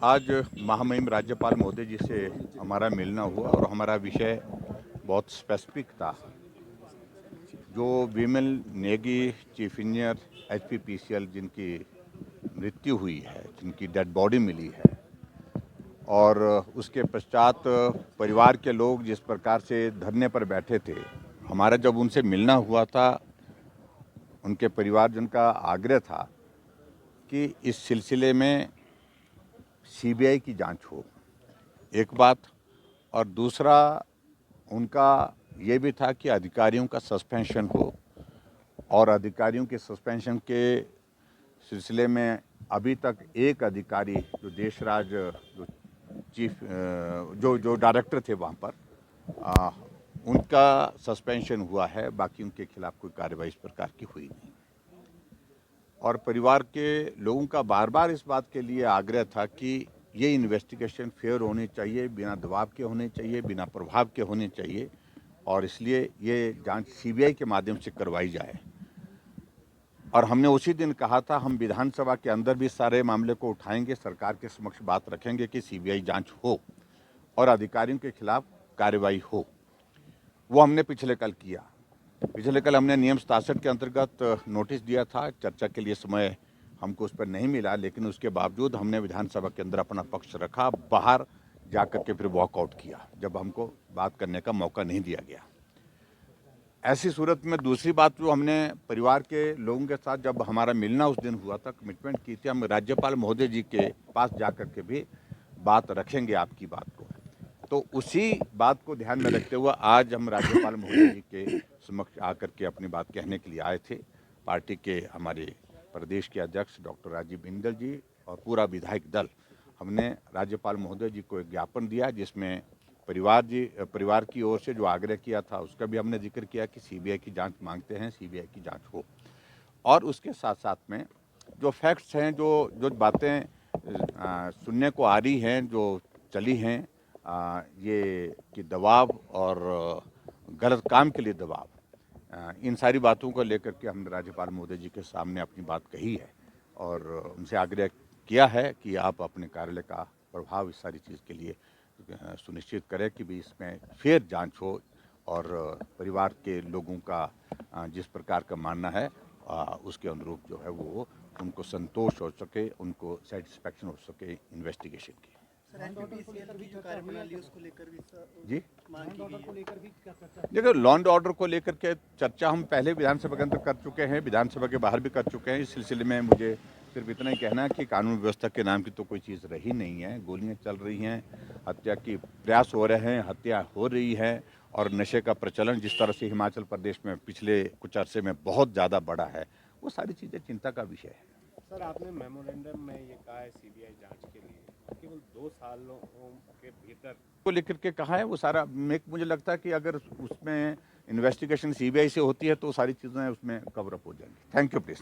आज महामहिम राज्यपाल महोदय जी से हमारा मिलना हुआ और हमारा विषय बहुत स्पेसिफिक था। जो विमल नेगी चीफ इंजीनियर HPPCL जिनकी मृत्यु हुई है, जिनकी डेड बॉडी मिली है, और उसके पश्चात परिवार के लोग जिस प्रकार से धरने पर बैठे थे, हमारा जब उनसे मिलना हुआ था, उनके परिवारजन का आग्रह था कि इस सिलसिले में CBI की जांच हो, एक बात, और दूसरा उनका ये भी था कि अधिकारियों का सस्पेंशन हो, और अधिकारियों के सस्पेंशन के सिलसिले में अभी तक एक अधिकारी जो देशराज जो चीफ जो जो डायरेक्टर थे वहाँ पर, उनका सस्पेंशन हुआ है, बाकी उनके खिलाफ कोई कार्रवाई इस प्रकार की हुई नहीं। और परिवार के लोगों का बार बार इस बात के लिए आग्रह था कि ये इन्वेस्टिगेशन फेयर होनी चाहिए, बिना दबाव के होने चाहिए, बिना प्रभाव के होने चाहिए, और इसलिए ये जांच CBI के माध्यम से करवाई जाए। और हमने उसी दिन कहा था, हम विधानसभा के अंदर भी सारे मामले को उठाएंगे, सरकार के समक्ष बात रखेंगे कि CBI जांच हो और अधिकारियों के खिलाफ कार्रवाई हो। वो हमने पिछले कल किया। पिछले कल हमने नियम 67 के अंतर्गत नोटिस दिया था, चर्चा के लिए समय हमको उस पर नहीं मिला, लेकिन उसके बावजूद हमने विधानसभा के अंदर अपना पक्ष रखा, बाहर जाकर के फिर वॉकआउट किया जब हमको बात करने का मौका नहीं दिया गया। ऐसी सूरत में दूसरी बात जो हमने परिवार के लोगों के साथ जब हमारा मिलना उस दिन हुआ था, कमिटमेंट की थी, हम राज्यपाल महोदय जी के पास जाकर के भी बात रखेंगे आपकी बात को। तो उसी बात को ध्यान में रखते हुए आज हम राज्यपाल महोदय जी के समक्ष आकर के अपनी बात कहने के लिए आए थे। पार्टी के हमारे प्रदेश के अध्यक्ष डॉक्टर राजीव बिंदल जी और पूरा विधायक दल, हमने राज्यपाल महोदय जी को एक ज्ञापन दिया, जिसमें परिवार की ओर से जो आग्रह किया था उसका भी हमने जिक्र किया कि CBI की जांच मांगते हैं, CBI की जांच हो। और उसके साथ साथ में जो फैक्ट्स हैं, जो बातें सुनने को आ रही हैं, जो चली हैं, ये कि दबाव और गलत काम के लिए दबाव, इन सारी बातों को लेकर के हमने राज्यपाल महोदय जी के सामने अपनी बात कही है और उनसे आग्रह किया है कि आप अपने कार्यालय का प्रभाव इस सारी चीज़ के लिए सुनिश्चित करें कि भी इसमें फेयर जांच हो और परिवार के लोगों का जिस प्रकार का मानना है उसके अनुरूप जो है वो उनको संतोष हो सके, उनको सेटिस्फैक्शन हो सके इन्वेस्टिगेशन की। जी, देखो, लॉ एंड ऑर्डर को लेकर के चर्चा हम पहले विधानसभा के अंदर कर चुके हैं, विधानसभा के बाहर भी कर चुके हैं। इस सिलसिले में मुझे सिर्फ इतना ही कहना है कि कानून व्यवस्था के नाम की तो कोई चीज़ रही नहीं है। गोलियां चल रही हैं, हत्या की प्रयास हो रहे हैं, हत्या हो रही है, और नशे का प्रचलन जिस तरह से हिमाचल प्रदेश में पिछले कुछ अरसे में बहुत ज़्यादा बढ़ा है, वो सारी चीज़ें चिंता का विषय है। सर, आपने मेमोरेंडम में ये कहा है CBI जांच के लिए केवल 2 सालों के भीतर को लेकर के कहा है, वो सारा मुझे लगता है कि अगर उसमें इन्वेस्टिगेशन CBI से होती है तो सारी चीज़ें उसमें कवर अप हो जाएंगी। Thank you please.